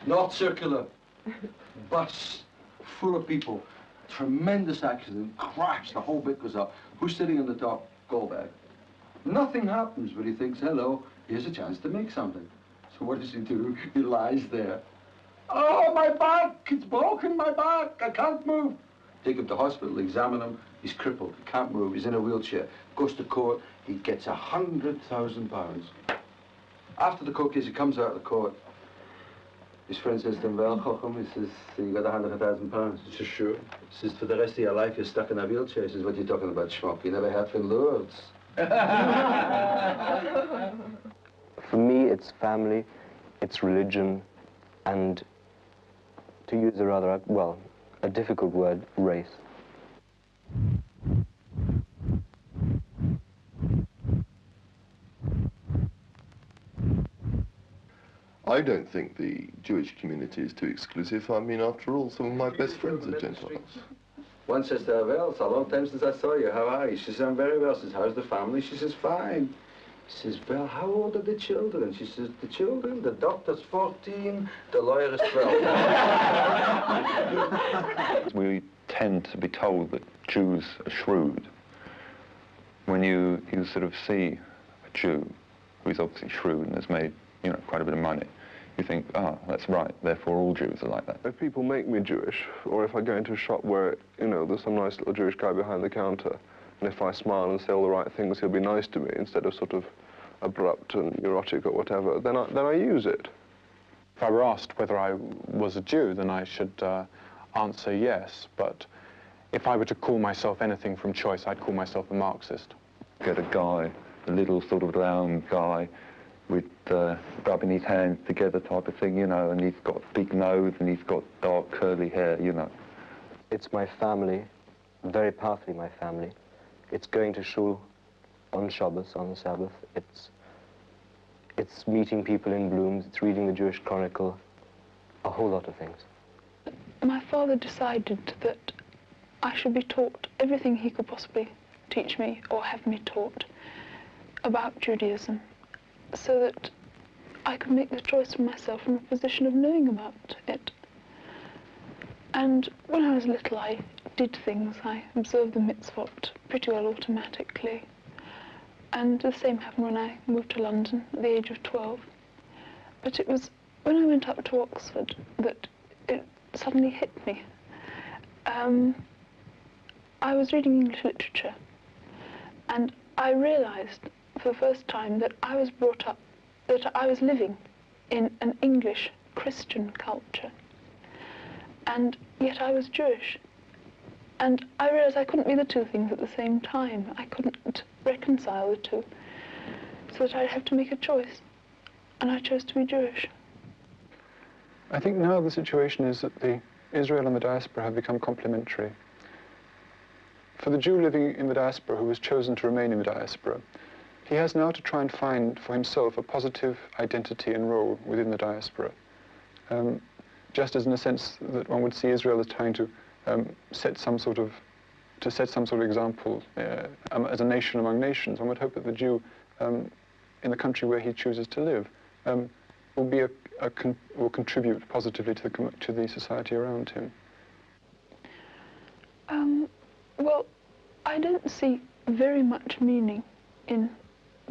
Not circular. Bus full of people. Tremendous accident. Crash. The whole bit goes up. Who's sitting in the top? Go bag. Nothing happens, but he thinks, hello, here's a chance to make something. So what does he do? He lies there. Oh, my back! It's broken, my back! I can't move. Take him to hospital, examine him. He's crippled, he can't move, he's in a wheelchair. Goes to court, he gets £100,000. After the court case, he comes out of the court. His friend says to him, well, Chochem, he says, you got £100,000. He says, sure. He says, for the rest of your life, you're stuck in a wheelchair. He says, what are you talking about, schmuck? You never have been Lourdes. For me, it's family, it's religion, and to use a rather, well, a difficult word, race. I don't think the Jewish community is too exclusive. I mean, after all, some of my best friends are Gentiles. One says to her, well, it's a long time since I saw you. How are you? She says, I'm very well. She says, how's the family? She says, fine. He says, well, how old are the children? She says, the children? The doctor's 14, the lawyer is 12. We tend to be told that Jews are shrewd. When you sort of see a Jew who's obviously shrewd and has made, you know, quite a bit of money, you think, ah, that's right, therefore all Jews are like that. If people make me Jewish, or if I go into a shop where, you know, there's some nice little Jewish guy behind the counter, and if I smile and say all the right things, he'll be nice to me instead of sort of abrupt and neurotic or whatever, then I use it. If I were asked whether I was a Jew, then I should answer yes, but if I were to call myself anything from choice, I'd call myself a Marxist. Get a guy, a little sort of round guy, with rubbing his hands together type of thing, you know, and he's got a big nose and he's got dark curly hair, you know. It's my family, very powerfully my family. It's going to shul on Shabbos, on the Sabbath. It's meeting people in blooms, it's reading the Jewish Chronicle, a whole lot of things. My father decided that I should be taught everything he could possibly teach me or have me taught about Judaism, so that I could make the choice for myself from a position of knowing about it. And when I was little, I did things. I observed the mitzvot pretty well automatically. And the same happened when I moved to London at the age of 12. But it was when I went up to Oxford that it suddenly hit me. I was reading English literature, and I realized for the first time that I was brought up, that I was living in an English Christian culture, and yet I was Jewish. And I realized I couldn't be the two things at the same time. I couldn't reconcile the two, so that I'd have to make a choice, and I chose to be Jewish. I think now the situation is that Israel and the diaspora have become complementary. For the Jew living in the diaspora who has chosen to remain in the diaspora, he has now to try and find for himself a positive identity and role within the diaspora. Just as in a sense that one would see Israel as trying to set some sort of example as a nation among nations, one would hope that the Jew in the country where he chooses to live will contribute positively to the society around him. Well, I don't see very much meaning in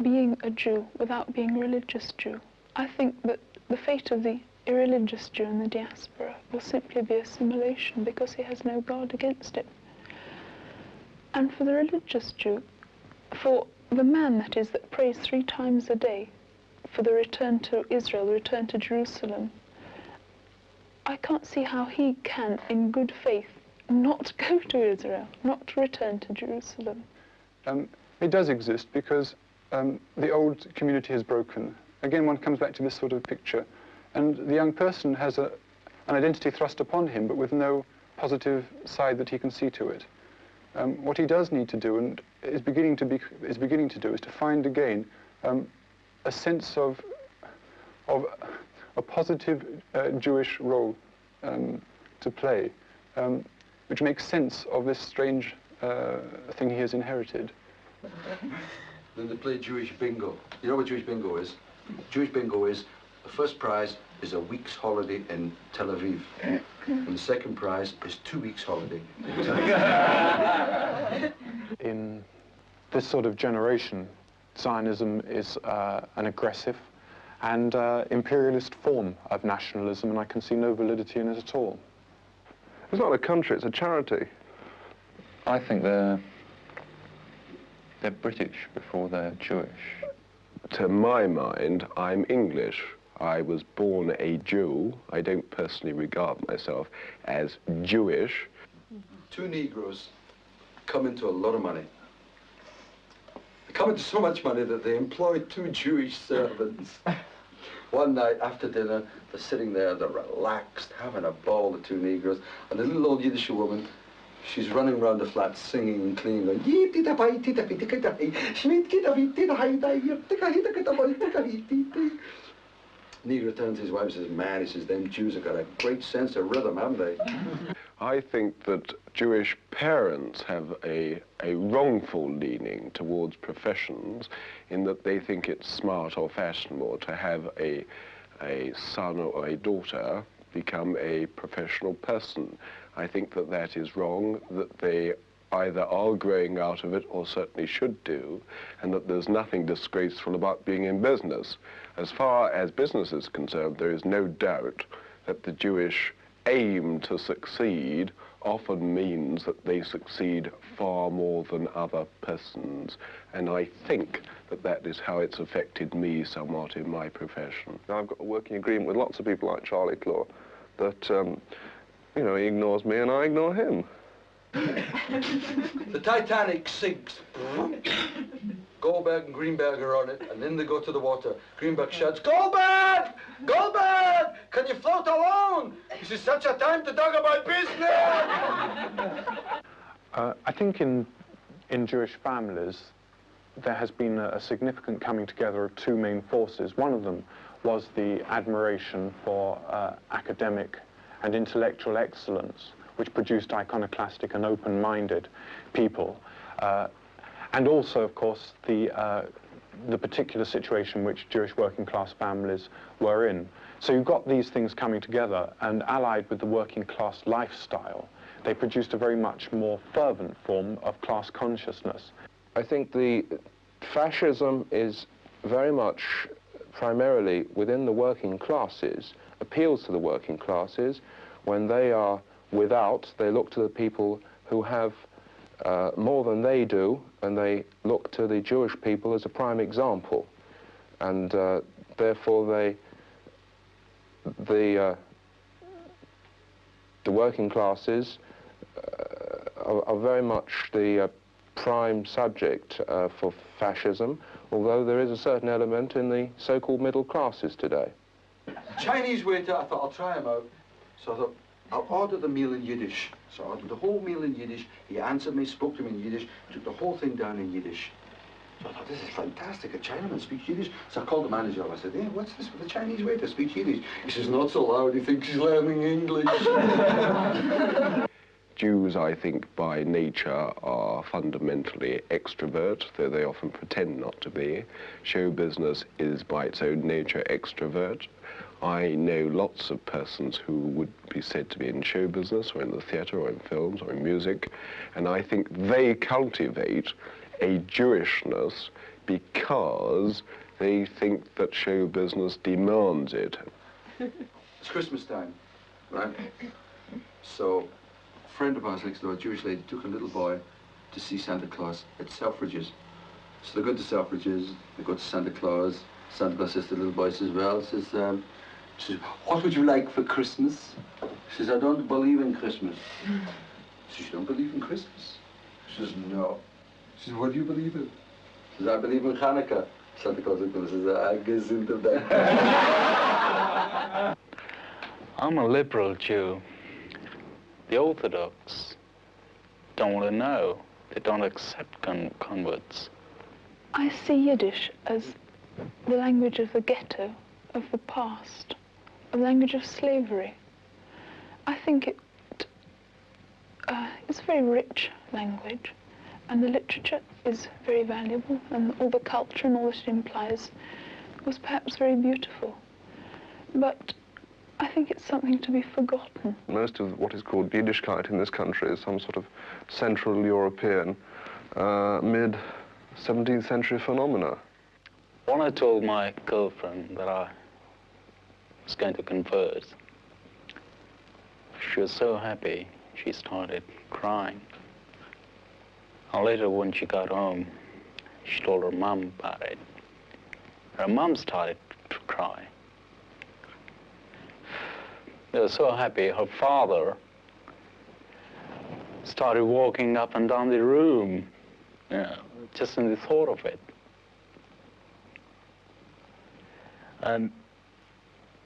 being a Jew without being a religious Jew. I think that the fate of the irreligious Jew in the diaspora will simply be assimilation because he has no God against him. And for the religious Jew, for the man, that is, that prays 3 times a day for the return to Israel, the return to Jerusalem, I can't see how he can, in good faith, not go to Israel, not to return to Jerusalem. It does exist because the old community has broken. Again, one comes back to this sort of picture, and the young person has an identity thrust upon him, but with no positive side that he can see to it. What he does need to do, and is beginning to do, is to find again a sense of a positive Jewish role to play, which makes sense of this strange thing he has inherited. Then they play Jewish bingo. You know what Jewish bingo is? Jewish bingo is the first prize is a week's holiday in Tel Aviv. And the second prize is 2 weeks holiday in Tel Aviv. In this sort of generation, Zionism is an aggressive and imperialist form of nationalism, and I can see no validity in it at all. It's not a country, it's a charity. I think they're British before they're Jewish. To my mind, I'm English. I was born a Jew. I don't personally regard myself as Jewish. 2 Negroes come into a lot of money. They come into so much money that they employ 2 Jewish servants. One night after dinner, they're sitting there, they're relaxed, having a ball, the 2 Negroes, and the little old Yiddish woman, she's running around the flat singing and cleaning, going, Negro turns to his wife and says, man, he says, them Jews have got a great sense of rhythm, haven't they? I think that Jewish parents have a wrongful leaning towards professions in that they think it's smart or fashionable to have a son or a daughter become a professional person. I think that that is wrong, that they either are growing out of it or certainly should do, and that there's nothing disgraceful about being in business. As far as business is concerned, there is no doubt that the Jewish aim to succeed often means that they succeed far more than other persons, and I think that that is how it's affected me somewhat in my profession. I've got a working agreement with lots of people like Charlie Claw that, you know, he ignores me and I ignore him. The Titanic sinks. Goldberg and Greenberg are on it, and then they go to the water. Greenberg shouts, Goldberg! Goldberg! Can you float alone? This is such a time to talk about business! I think in Jewish families, there has been a significant coming together of 2 main forces. One of them was the admiration for academic and intellectual excellence, which produced iconoclastic and open-minded people. And also, of course, the particular situation which Jewish working-class families were in. So you've got these things coming together, and allied with the working-class lifestyle, they produced a very much more fervent form of class consciousness. I think the fascism is very much primarily within the working classes, appeals to the working classes. When they are without, they look to the people who have more than they do, and they look to the Jewish people as a prime example. And therefore the working classes are very much the prime subject for fascism, although there is a certain element in the so-called middle classes today. Chinese waiter, I thought, I'll try him out. So I thought, I'll order the meal in Yiddish. So I ordered the whole meal in Yiddish. He answered me, spoke to me in Yiddish, took the whole thing down in Yiddish. So I thought, this is fantastic, a Chinaman speaks Yiddish. So I called the manager up. I said, hey, what's this with the Chinese waiter speaks Yiddish? He says, not so loud, he thinks he's learning English. Jews, I think, by nature are fundamentally extrovert, though they often pretend not to be. Show business is by its own nature extrovert. I know lots of persons who would be said to be in show business, or in the theatre, or in films, or in music, and I think they cultivate a Jewishness because they think that show business demands it. It's Christmas time, right? So a friend of ours next door, a Jewish lady, took a little boy to see Santa Claus at Selfridges. So they go to Selfridges, they go to Santa Claus. Santa Claus says to the little boy, says, well, says, what would you like for Christmas? She says, I don't believe in Christmas. She says, you don't believe in Christmas? She says, no. She says, what do you believe in? She says, I believe in Hanukkah. Santa Claus looked at her and says, I guess into that. I'm a liberal Jew. The Orthodox don't want to know. They don't accept converts. I see Yiddish as the language of the ghetto, of the past, a language of slavery. I think it's a very rich language, and the literature is very valuable, and all the culture and all that it implies was perhaps very beautiful. But I think it's something to be forgotten. Most of what is called Jiddischkeit in this country is some sort of Central European, mid-17th century phenomena. When I told my girlfriend that I was going to convert, she was so happy, she started crying. And later, when she got home, she told her mum about it. Her mum started to cry. They were so happy. Her father started walking up and down the room, you know, just in the thought of it. And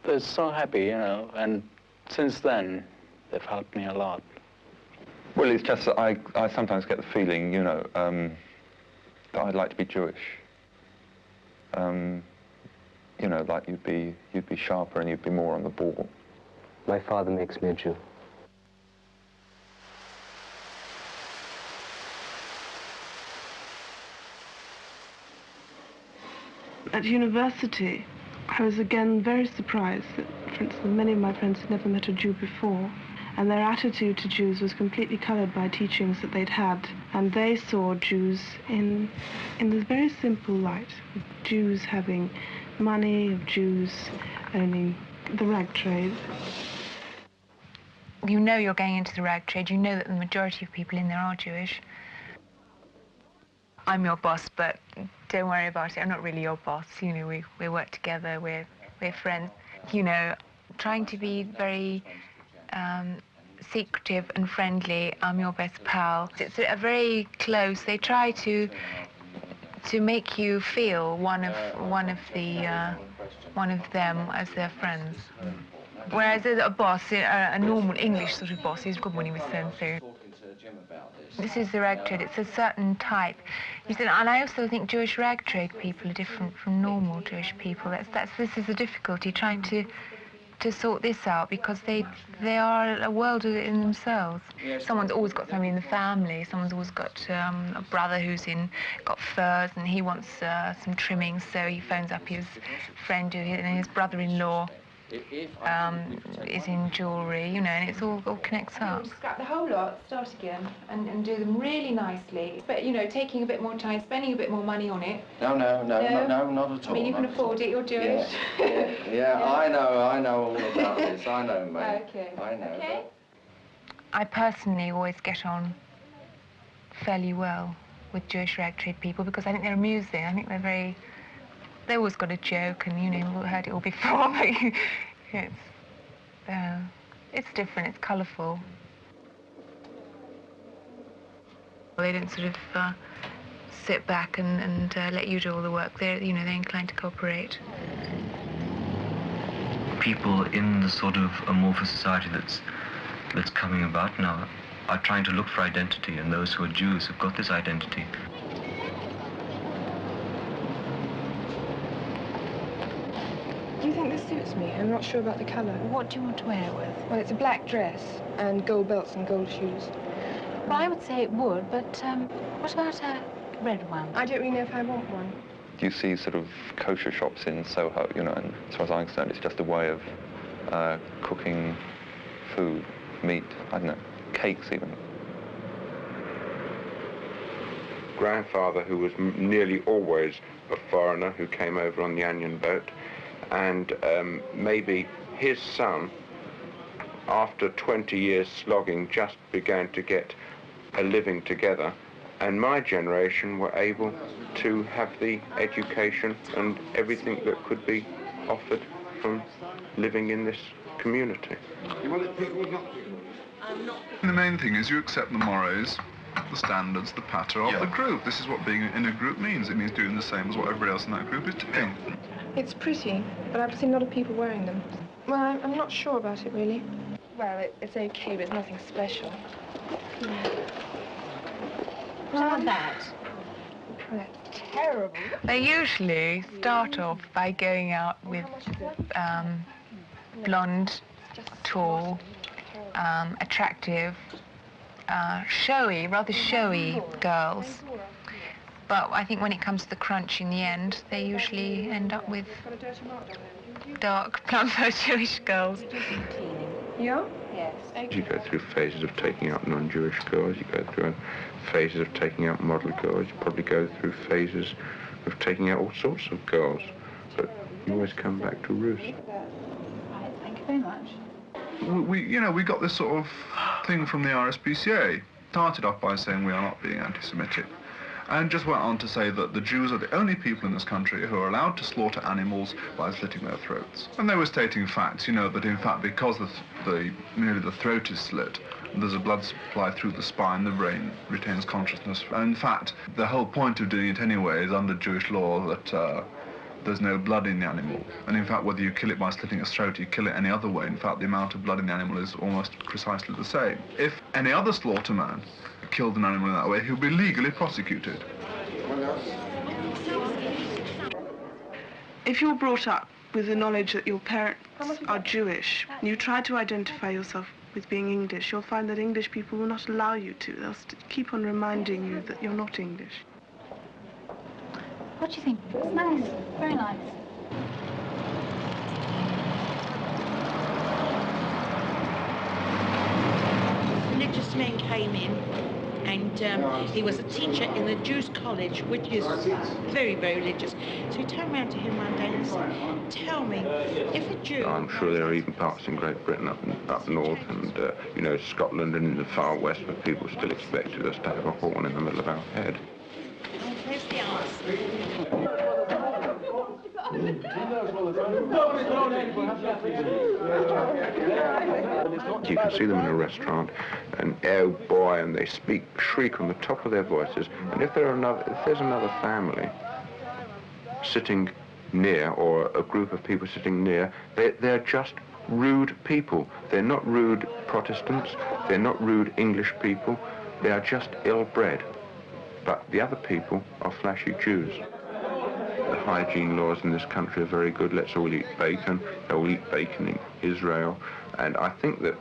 they're so happy, you know, and since then, they've helped me a lot. Well, it's just that I sometimes get the feeling, you know, that I'd like to be Jewish. You know, like you'd be sharper and you'd be more on the ball. My father makes me a Jew. At university, I was again very surprised that, for instance, many of my friends had never met a Jew before, and their attitude to Jews was completely coloured by teachings that they'd had, and they saw Jews in this very simple light, of Jews having money, of Jews owning the rag trade. You know you're going into the rag trade, you know that the majority of people in there are Jewish. I'm your boss, but don't worry about it, I'm not really your boss. You know, we work together, we're friends. You know, trying to be very secretive and friendly, I'm your best pal. It's a very close, they try to make you feel one of them as their friends. Whereas a boss, a normal English sort of boss, is good when he was so. This is the rag trade, it's a certain type. You said, and I also think Jewish rag trade people are different from normal Jewish people. This is the difficulty, trying to sort this out, because they are a world in themselves. Someone's always got somebody in the family, someone's always got a brother who's got furs and he wants some trimming, so he phones up his friend and his brother-in-law is in jewellery, you know, and it's all connects up. Scrap the whole lot, start again, and do them really nicely. But, you know, taking a bit more time, spending a bit more money on it. No, not at all. I mean, you can afford it, you're Jewish. Yeah, I know all about this. I know, mate. Okay. I know. Okay. I personally always get on fairly well with Jewish rag trade people because I think they're amusing. I think they always got a joke, and, you know, we've heard it all before, but it's different, it's colourful. They don't sort of sit back and let you do all the work. They're inclined to cooperate. People in the sort of amorphous society that's coming about now are trying to look for identity, and those who are Jews have got this identity. Do you think this suits me? I'm not sure about the colour. What do you want to wear it with? Well, it's a black dress and gold belts and gold shoes. Well, I would say it would, but what about a red one? I don't really know if I want one. You see sort of kosher shops in Soho, you know, and as far as I'm concerned, it's just a way of cooking food, meat, I don't know, cakes even. Grandfather, who was nearly always a foreigner who came over on the Anion boat, and maybe his son, after 20 years slogging, just began to get a living together, and my generation were able to have the education and everything that could be offered from living in this community. The main thing is you accept the mores, the standards, the patter of the group. This is what being in a group means. It means doing the same as what everybody else in that group is doing. It's pretty, but I've seen a lot of people wearing them. Well, I'm not sure about it, really. Well, it's okay, but it's nothing special. Not that. That's terrible. They usually start off by going out with blonde, tall, attractive, rather showy girls. But I think when it comes to the crunch in the end, they usually end up with dark, plumper Jewish girls. You? Yes. You go through phases of taking out non-Jewish girls, you go through phases of taking out model girls, you probably go through phases of taking out all sorts of girls, but you always come back to roost. Right, thank you very much. We got this sort of thing from the RSPCA. Started off by saying we are not being anti-Semitic, and just went on to say that the Jews are the only people in this country who are allowed to slaughter animals by slitting their throats. And they were stating facts, that in fact because merely the throat is slit, there's a blood supply through the spine, the brain retains consciousness. And in fact, the whole point of doing it anyway is under Jewish law that there's no blood in the animal. And in fact, whether you kill it by slitting its throat, you kill it any other way, in fact, the amount of blood in the animal is almost precisely the same. If any other slaughterman killed an animal in that way, he'll be legally prosecuted. If you're brought up with the knowledge that your parents are Jewish, and you try to identify yourself with being English, you'll find that English people will not allow you to. They'll keep on reminding you that you're not English. What do you think? It's nice, very nice. Religious man came in, and he was a teacher in the Jews college, which is very, very religious. So he turned around to him one day and said, tell me, if a Jew... I'm sure there are even parts in Great Britain up north and, Scotland and in the far west where people still expected us to have a horn in the middle of our head. There's the answer. You can see them in a restaurant, and oh boy, and they shriek on the top of their voices. And if there's another family sitting near, or a group of people sitting near, they're just rude people. They're not rude Protestants. They're not rude English people. They are just ill-bred. But the other people are flashy Jews. The hygiene laws in this country are very good. Let's all eat bacon. They all eat bacon in Israel. And I think that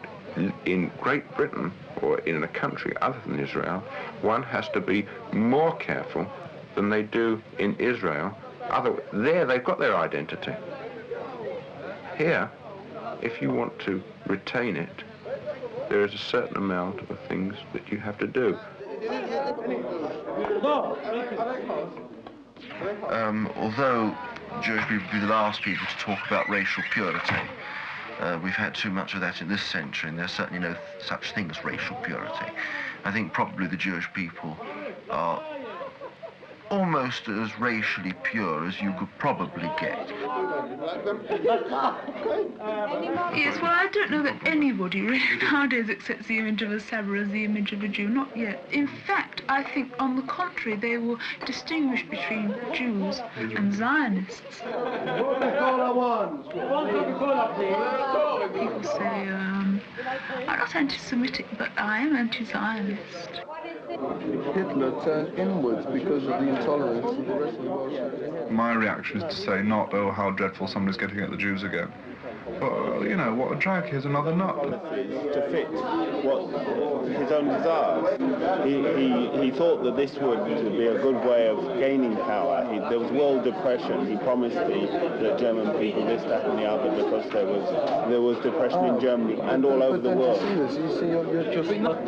in Great Britain, or in a country other than Israel, one has to be more careful than they do in Israel. There, they've got their identity. Here, if you want to retain it, there is a certain amount of things that you have to do. Although Jewish people would be the last people to talk about racial purity, we've had too much of that in this century, and there's certainly no such thing as racial purity. I think probably the Jewish people are almost as racially pure as you could probably get. Yes, well, I don't know that anybody really nowadays accepts the image of a Sabra as the image of a Jew, not yet. In fact, I think, on the contrary, they will distinguish between Jews and Zionists. People say, I'm not anti-Semitic, but I am anti-Zionist. Hitler turned inwards because of the intolerance of the rest of the world. My reaction is to say not, oh, how dreadful somebody's getting at the Jews again. But, what a drag, here's another nut. To fit what his own desires. He thought that this would be a good way of gaining power. There was world depression. He promised the German people this, that and the other because there was depression in Germany and all over the world.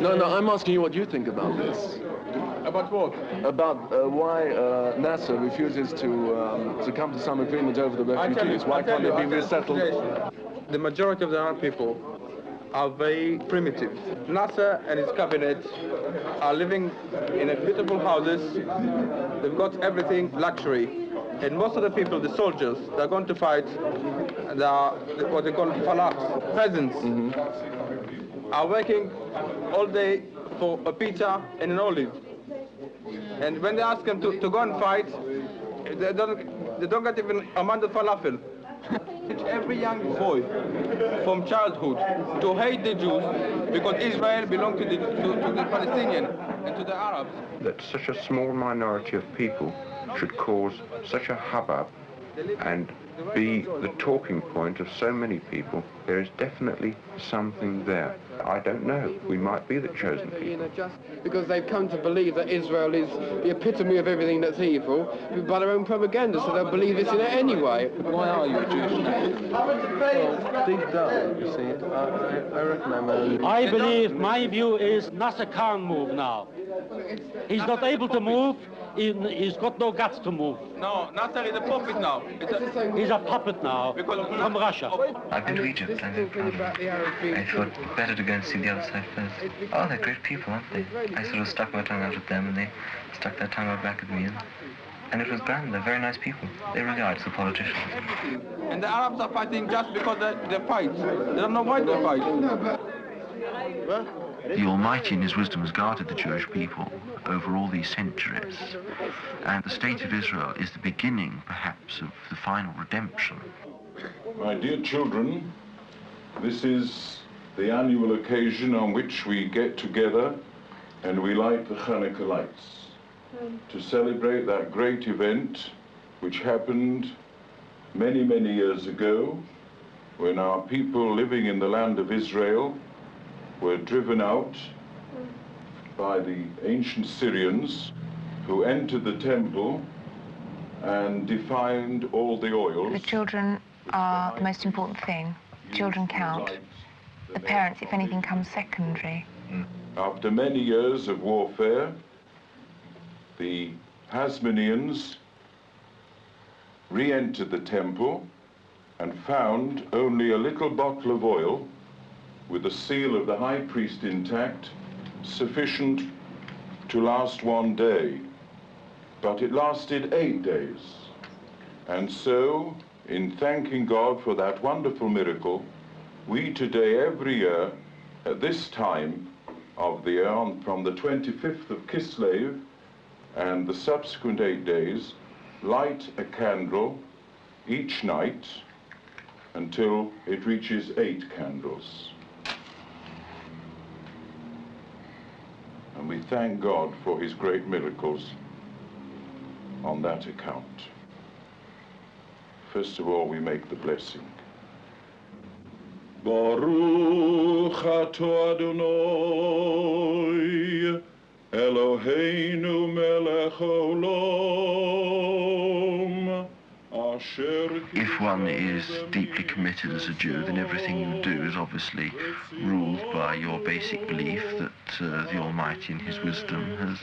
No, I'm asking you what you think about this. About what? About why Nasser refuses to come to some agreement over the refugees. Why can't they be resettled? The majority of the Arab people are very primitive. Nasser and his cabinet are living in beautiful houses. They've got everything luxury. And most of the people, the soldiers, they're going to fight, they are what they call falafs, peasants, are working all day for a pita and an olive. And when they ask them to go and fight, they don't get even a man of falafel. Every young boy from childhood to hate the Jews because Israel belongs to the Palestinians and to the Arabs. That such a small minority of people should cause such a hubbub and be the talking point of so many people, there is definitely something there. I don't know. We might be the chosen people. Because they've come to believe that Israel is the epitome of everything that's evil by their own propaganda, so they'll believe this in it anyway. Why are you a Jewish? Well, deep down, you see, I reckon I'm a... I believe my view is Nasser can't move now. He's not able to move. He's got no guts to move. No, Nasser is a puppet now. He's a puppet now from Russia. I've been to Egypt and I thought better to go and see the other side first. Oh, they're great people, aren't they? I sort of stuck my tongue out at them and they stuck their tongue out back at me. And it was grand. They're very nice people. They really are. It's the politicians. And the Arabs are fighting just because they fight. They don't know why they fight. The Almighty in His wisdom has guarded the Jewish people over all these centuries. And the state of Israel is the beginning, perhaps, of the final redemption. My dear children, this is the annual occasion on which we get together and we light the Hanukkah lights to celebrate that great event which happened many, many years ago when our people living in the land of Israel were driven out by the ancient Syrians who entered the temple and defined all the oils. The children are the most important thing. Children count. The parents, if anything, come secondary. After many years of warfare, the Hasmoneans re-entered the temple and found only a little bottle of oil with the seal of the high priest intact, sufficient to last one day. But it lasted 8 days. And so, in thanking God for that wonderful miracle, we today, every year, at this time of the year, from the 25th of Kislev and the subsequent 8 days, light a candle each night until it reaches 8 candles. And we thank God for His great miracles on that account. First of all, we make the blessing. Baruch atah Adonai Eloheinu melech olam asher. If one is deeply committed as a Jew, then everything you do is obviously ruled by your basic belief that the Almighty in His wisdom has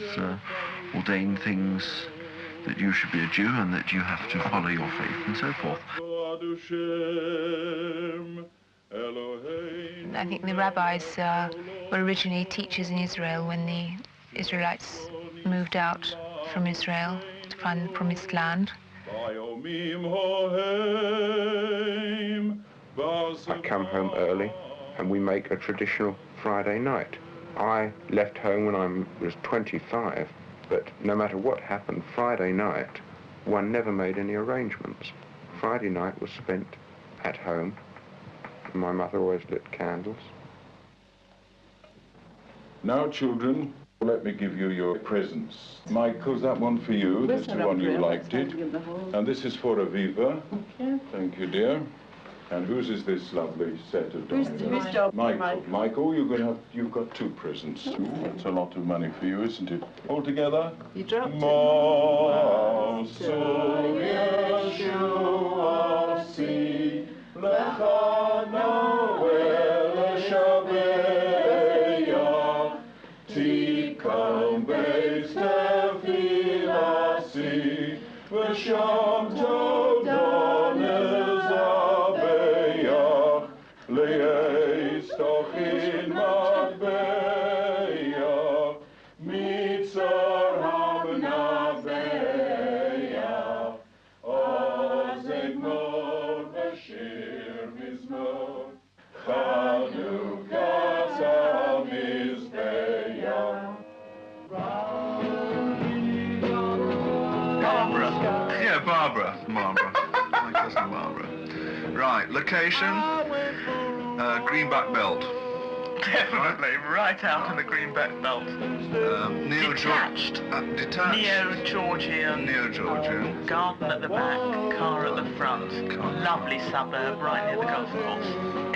ordained things that you should be a Jew and that you have to follow your faith and so forth. I think the rabbis were originally teachers in Israel when the Israelites moved out from Israel to find the promised land. I come home early and we make a traditional Friday night. I left home when I was 25, but no matter what happened Friday night, one never made any arrangements. Friday night was spent at home. My mother always lit candles. Now, children, let me give you your presents. Michael's that one for you. That's the one you liked it. And this is for Aviva. Okay. Thank you, dear. And whose is this lovely set of dominoes? Michael. Michael, you've got 2 presents too. That's a lot of money for you, isn't it? All together? You dropped Barbara. My cousin Barbara. Right, location, Greenback Belt. Definitely, right out in the green belt. Detached. Detached. Neo-Georgian. Neo-Georgian. Garden at the back, car at the front. Lovely suburb right near the golf course.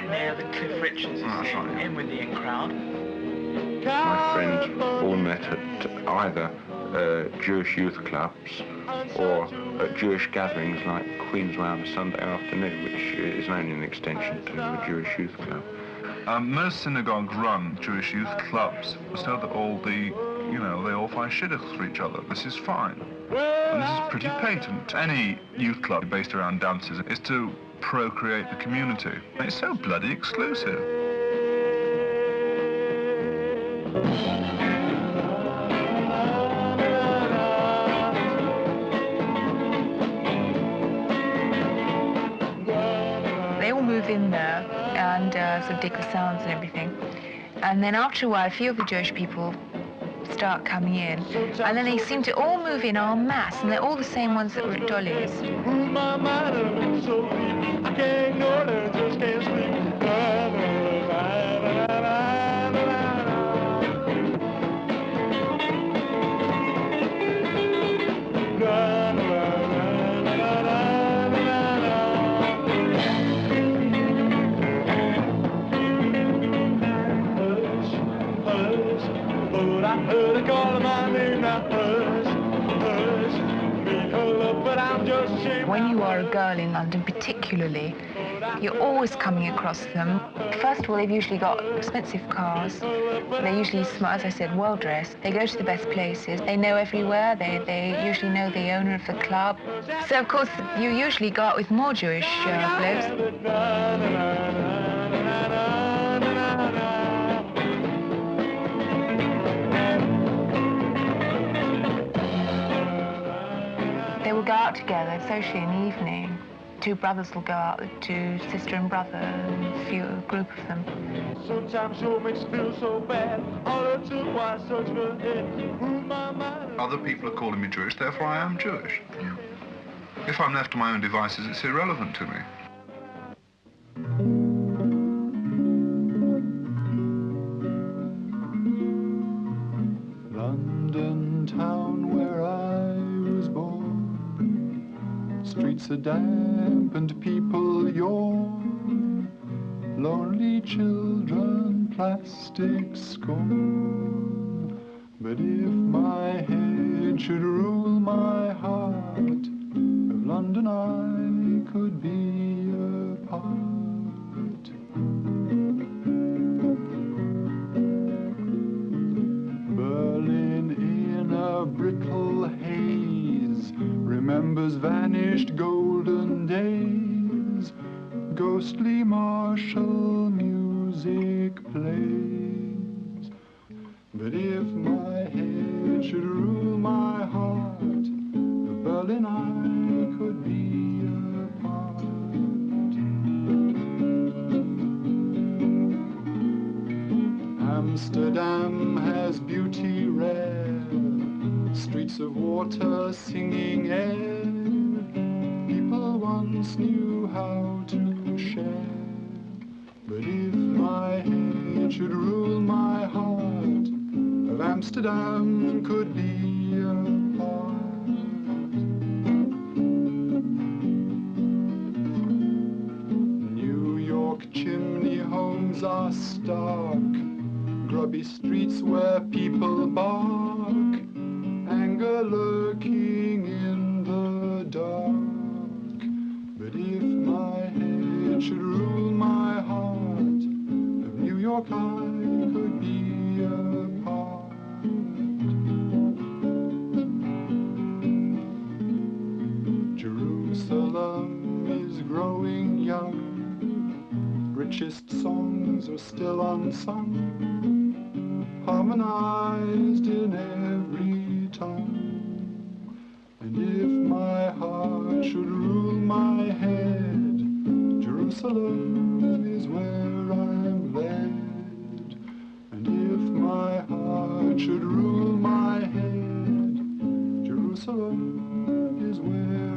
Near the Cliff Richards, you see, in with the in-crowd. My friends all met at either Jewish youth clubs or at Jewish gatherings like Queen's Way on a Sunday afternoon, which is only an extension to a Jewish youth club. Most synagogues run Jewish youth clubs so that all the, they all find shidduchs for each other. This is fine. And this is pretty patent. Any youth club based around dances is to procreate the community. It's so bloody exclusive. They all move in there and sort of dig the sounds and everything. And then after a while, a few of the Jewish people start coming in, and then they seem to all move in en masse, and they're all the same ones that were at Dolly's. When you are a girl in London particularly, you're always coming across them. First of all, they've usually got expensive cars. They're usually, as I said, well-dressed. They go to the best places. They know everywhere. They usually know the owner of the club. So, of course, you usually go out with more Jewish blokes. They will go out together socially in the evening. Two brothers will go out, two sister and brother, and a group of them. Sometimes sure makes me feel so bad. All I took was search for it. Other people are calling me Jewish, therefore I am Jewish. If I'm left to my own devices, it's irrelevant to me. London town where I was born. Streets are damp and people yawn. Lonely children, plastic scorn. But if my head should rule my heart, of London I could be a part. Berlin in a brittle haze remembers vanished golden days. Ghostly martial music plays. But if my head should rule my heart, of Berlin I could be a part. Amsterdam has beauty rare, streets of water, singing air. People once knew how to share. But if my head should rule my heart, of Amsterdam could be a part. New York chimney homes are stark, grubby streets where people bark, anger lurking in the dark. But if my head should rule my heart, of New York I could be a part. Jerusalem is growing young, richest songs are still unsung, harmonized in every tongue. And if my heart should rule my head, Jerusalem is where I'm led. And if my heart should rule my head, Jerusalem is where